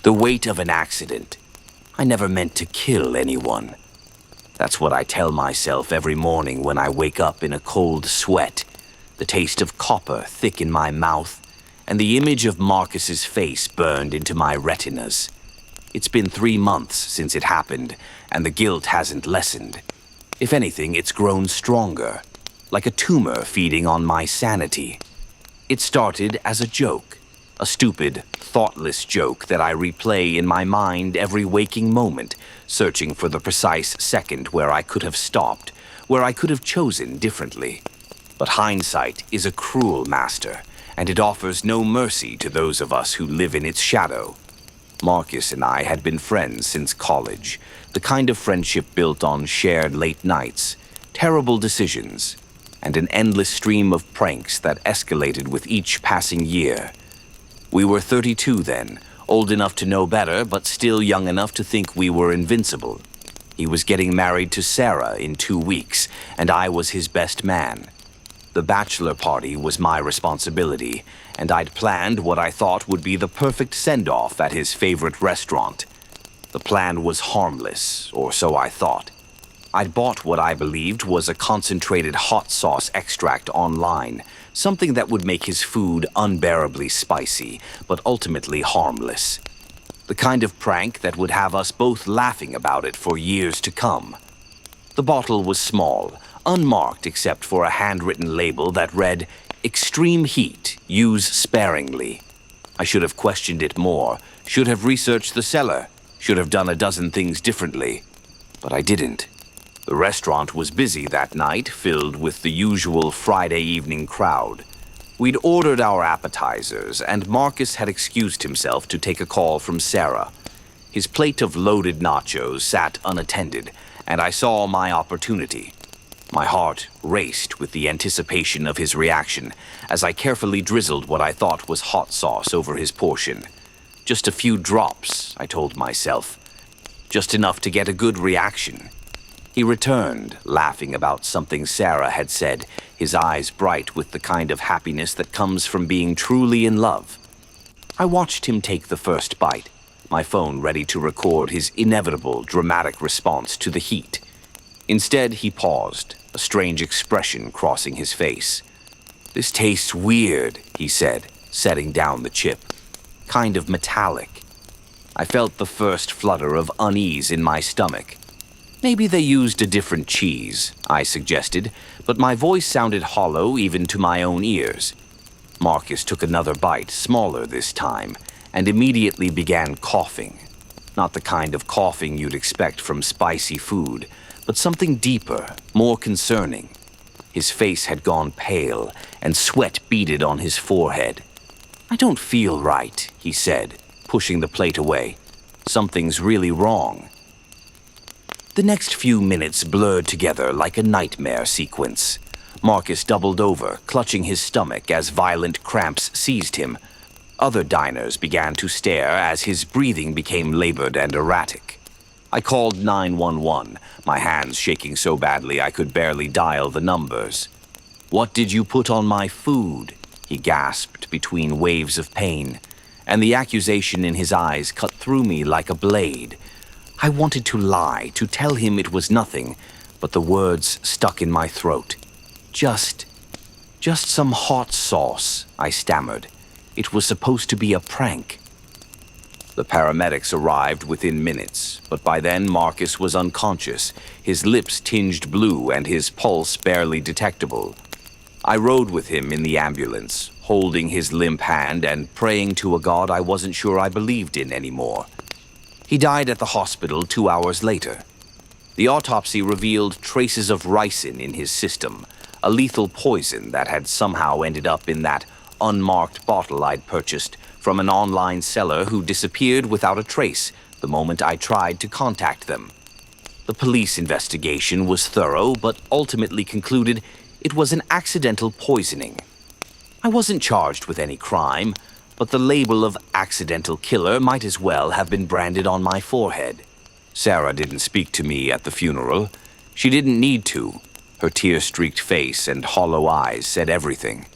The weight of an accident. I never meant to kill anyone. That's what I tell myself every morning when I wake up in a cold sweat, the taste of copper thick in my mouth, and the image of Marcus's face burned into my retinas. It's been 3 months since it happened, and the guilt hasn't lessened. If anything, it's grown stronger, like a tumor feeding on my sanity. It started as a joke, a stupid, thoughtless joke that I replay in my mind every waking moment, searching for the precise second where I could have stopped, where I could have chosen differently. But hindsight is a cruel master, and it offers no mercy to those of us who live in its shadow. Marcus and I had been friends since college, the kind of friendship built on shared late nights, terrible decisions, and an endless stream of pranks that escalated with each passing year. We were 32 then, old enough to know better, but still young enough to think we were invincible. He was getting married to Sarah in 2 weeks, and I was his best man. The bachelor party was my responsibility, and I'd planned what I thought would be the perfect send-off at his favorite restaurant. The plan was harmless, or so I thought. I'd bought what I believed was a concentrated hot sauce extract online, something that would make his food unbearably spicy, but ultimately harmless. The kind of prank that would have us both laughing about it for years to come. The bottle was small, unmarked except for a handwritten label that read, "Extreme heat, use sparingly." I should have questioned it more, should have researched the cellar, should have done a dozen things differently. But I didn't. The restaurant was busy that night, filled with the usual Friday evening crowd. We'd ordered our appetizers, and Marcus had excused himself to take a call from Sarah. His plate of loaded nachos sat unattended, and I saw my opportunity. My heart raced with the anticipation of his reaction as I carefully drizzled what I thought was hot sauce over his portion. Just a few drops, I told myself. Just enough to get a good reaction. He returned, laughing about something Sarah had said, his eyes bright with the kind of happiness that comes from being truly in love. I watched him take the first bite, my phone ready to record his inevitable, dramatic response to the heat. Instead, he paused, a strange expression crossing his face. "This tastes weird," he said, setting down the chip. "Kind of metallic." I felt the first flutter of unease in my stomach. "Maybe they used a different cheese," I suggested, but my voice sounded hollow even to my own ears. Marcus took another bite, smaller this time, and immediately began coughing. Not the kind of coughing you'd expect from spicy food, but something deeper, more concerning. His face had gone pale, and sweat beaded on his forehead. "I don't feel right," he said, pushing the plate away. "Something's really wrong." The next few minutes blurred together like a nightmare sequence. Marcus doubled over, clutching his stomach as violent cramps seized him. Other diners began to stare as his breathing became labored and erratic. I called 911, my hands shaking so badly I could barely dial the numbers. "What did you put on my food?" he gasped between waves of pain, and the accusation in his eyes cut through me like a blade. I wanted to lie, to tell him it was nothing, but the words stuck in my throat. Just some hot sauce," I stammered. "It was supposed to be a prank." The paramedics arrived within minutes, but by then Marcus was unconscious, his lips tinged blue and his pulse barely detectable. I rode with him in the ambulance, holding his limp hand and praying to a God I wasn't sure I believed in anymore. He died at the hospital 2 hours later. The autopsy revealed traces of ricin in his system, a lethal poison that had somehow ended up in that unmarked bottle I'd purchased from an online seller who disappeared without a trace the moment I tried to contact them. The police investigation was thorough, but ultimately concluded it was an accidental poisoning. I wasn't charged with any crime, but the label of accidental killer might as well have been branded on my forehead. Sarah didn't speak to me at the funeral. She didn't need to. Her tear-streaked face and hollow eyes said everything.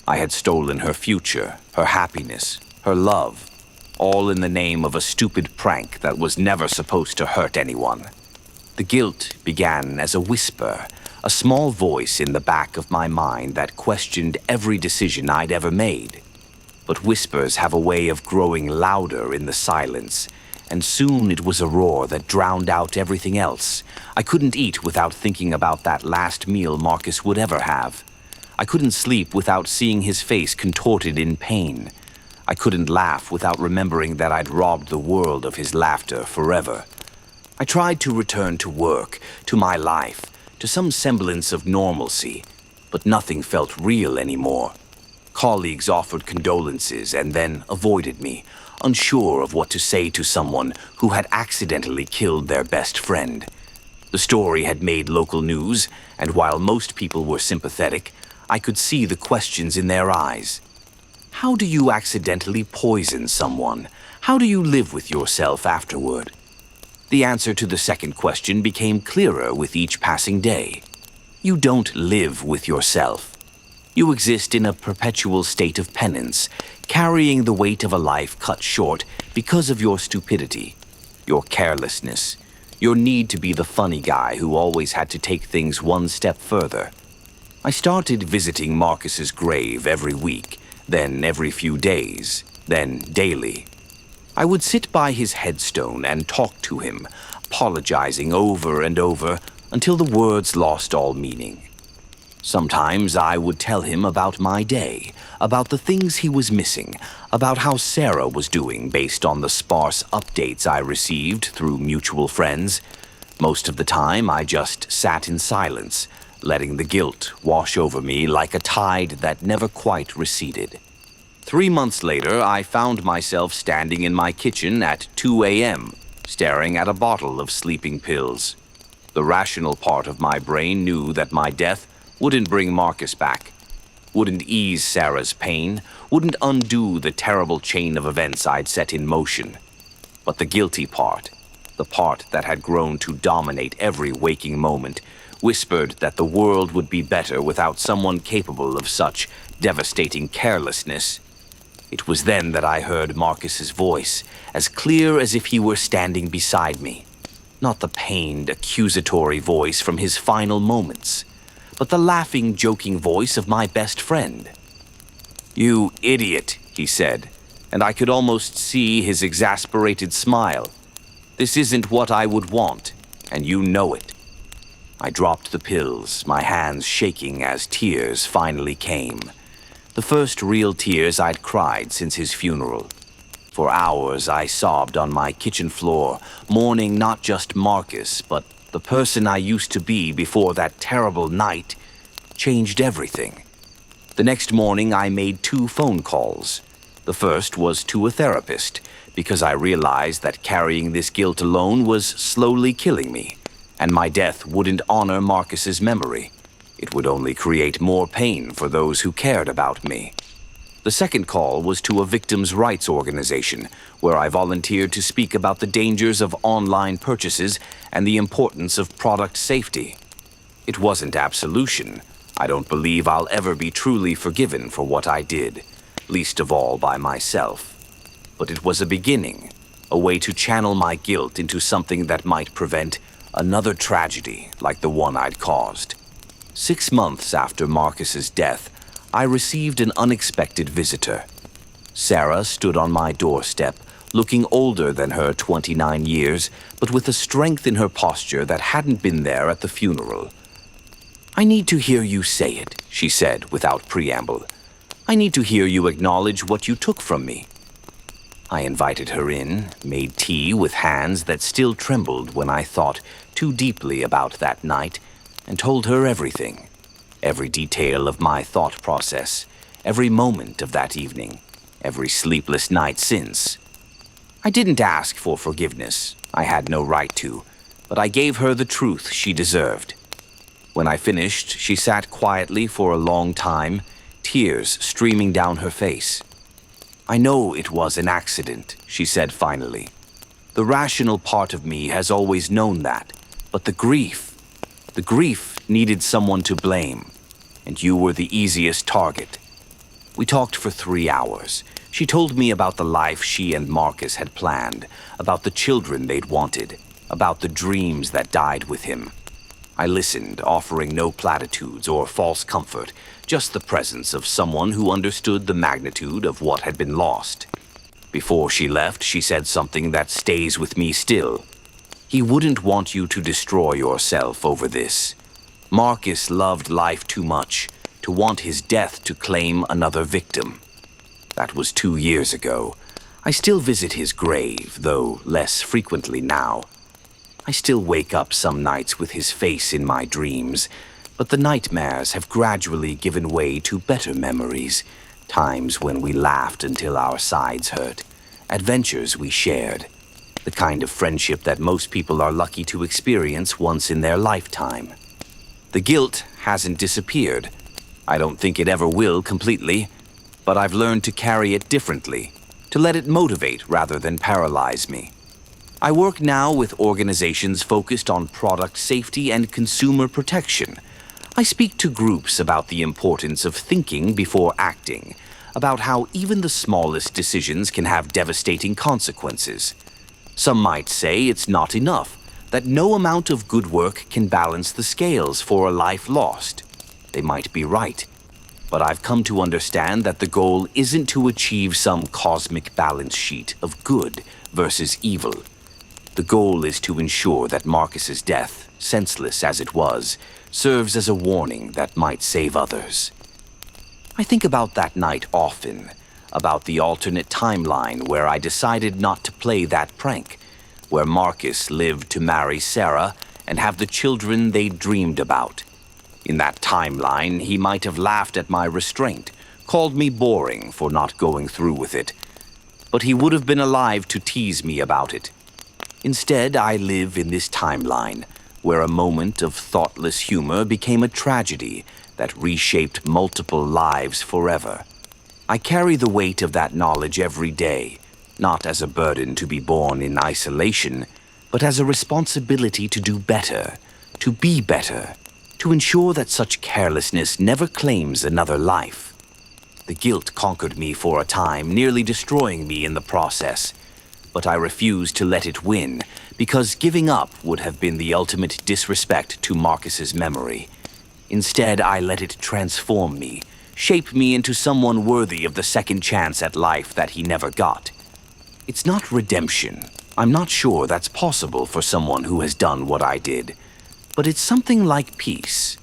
I had stolen her future, her happiness, her love. all in the name of a stupid prank that was never supposed to hurt anyone. The guilt began as a whisper, a small voice in the back of my mind that questioned every decision I'd ever made. But whispers have a way of growing louder in the silence, and soon it was a roar that drowned out everything else. I couldn't eat without thinking about that last meal Marcus would ever have. I couldn't sleep without seeing his face contorted in pain. I couldn't laugh without remembering that I'd robbed the world of his laughter forever. I tried to return to work, to my life, to some semblance of normalcy, but nothing felt real anymore. Colleagues offered condolences and then avoided me, unsure of what to say to someone who had accidentally killed their best friend. The story had made local news, and while most people were sympathetic, I could see the questions in their eyes. How do you accidentally poison someone? How do you live with yourself afterward? The answer to the second question became clearer with each passing day. You don't live with yourself. You exist in a perpetual state of penance, carrying the weight of a life cut short because of your stupidity, your carelessness, your need to be the funny guy who always had to take things one step further. I started visiting Marcus's grave every week, then every few days, then daily. I would sit by his headstone and talk to him, apologizing over and over until the words lost all meaning. Sometimes I would tell him about my day, about the things he was missing, about how Sarah was doing based on the sparse updates I received through mutual friends. Most of the time, I just sat in silence, letting the guilt wash over me like a tide that never quite receded. 3 months later, I found myself standing in my kitchen at 2 a.m., staring at a bottle of sleeping pills. The rational part of my brain knew that my death wouldn't bring Marcus back, wouldn't ease Sarah's pain, wouldn't undo the terrible chain of events I'd set in motion. But the guilty part, the part that had grown to dominate every waking moment, whispered that the world would be better without someone capable of such devastating carelessness. It was then that I heard Marcus's voice, as clear as if he were standing beside me. Not the pained, accusatory voice from his final moments, but the laughing, joking voice of my best friend. "You idiot," he said, and I could almost see his exasperated smile. "This isn't what I would want, and you know it." I dropped the pills, my hands shaking as tears finally came. The first real tears I'd cried since his funeral. For hours I sobbed on my kitchen floor, mourning not just Marcus, but the person I used to be before that terrible night changed everything. The next morning I made 2 phone calls. The first was to a therapist, because I realized that carrying this guilt alone was slowly killing me, and my death wouldn't honor Marcus's memory. It would only create more pain for those who cared about me. The second call was to a victims' rights organization, where I volunteered to speak about the dangers of online purchases and the importance of product safety. It wasn't absolution. I don't believe I'll ever be truly forgiven for what I did, least of all by myself. But it was a beginning, a way to channel my guilt into something that might prevent another tragedy like the one I'd caused. 6 months after Marcus's death, I received an unexpected visitor. Sarah stood on my doorstep, looking older than her 29 years, but with a strength in her posture that hadn't been there at the funeral. "I need to hear you say it," she said without preamble. "I need to hear you acknowledge what you took from me." I invited her in, made tea with hands that still trembled when I thought too deeply about that night, and told her everything. Every detail of my thought process, every moment of that evening, every sleepless night since. I didn't ask for forgiveness. I had no right to, but I gave her the truth she deserved. When I finished, she sat quietly for a long time, tears streaming down her face. "I know it was an accident," she said finally. "The rational part of me has always known that, but the grief needed someone to blame, and you were the easiest target." We talked for 3 hours, She told me about the life she and Marcus had planned, about the children they'd wanted, about the dreams that died with him. I listened, offering no platitudes or false comfort, just the presence of someone who understood the magnitude of what had been lost. Before she left, she said something that stays with me still. He wouldn't want you to destroy yourself over this. Marcus loved life too much to want his death to claim another victim. That was 2 years ago. I still visit his grave, though less frequently now. I still wake up some nights with his face in my dreams, but the nightmares have gradually given way to better memories, times when we laughed until our sides hurt, adventures we shared, the kind of friendship that most people are lucky to experience once in their lifetime. The guilt hasn't disappeared. I don't think it ever will completely, but I've learned to carry it differently, to let it motivate rather than paralyze me. I work now with organizations focused on product safety and consumer protection. I speak to groups about the importance of thinking before acting, about how even the smallest decisions can have devastating consequences. Some might say it's not enough, that no amount of good work can balance the scales for a life lost. They might be right, but I've come to understand that the goal isn't to achieve some cosmic balance sheet of good versus evil. The goal is to ensure that Marcus's death, senseless as it was, serves as a warning that might save others. I think about that night often, about the alternate timeline where I decided not to play that prank, where Marcus lived to marry Sarah and have the children they dreamed about. In that timeline, he might have laughed at my restraint, called me boring for not going through with it, but he would have been alive to tease me about it. Instead, I live in this timeline, where a moment of thoughtless humor became a tragedy that reshaped multiple lives forever. I carry the weight of that knowledge every day, not as a burden to be borne in isolation, but as a responsibility to do better, to be better, to ensure that such carelessness never claims another life. The guilt conquered me for a time, nearly destroying me in the process. But I refused to let it win, because giving up would have been the ultimate disrespect to Marcus's memory. Instead, I let it transform me, shape me into someone worthy of the second chance at life that he never got. It's not redemption. I'm not sure that's possible for someone who has done what I did. But it's something like peace,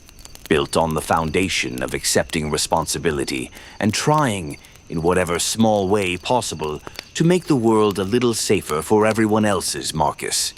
built on the foundation of accepting responsibility and trying, in whatever small way possible, to make the world a little safer for everyone else's Marcus.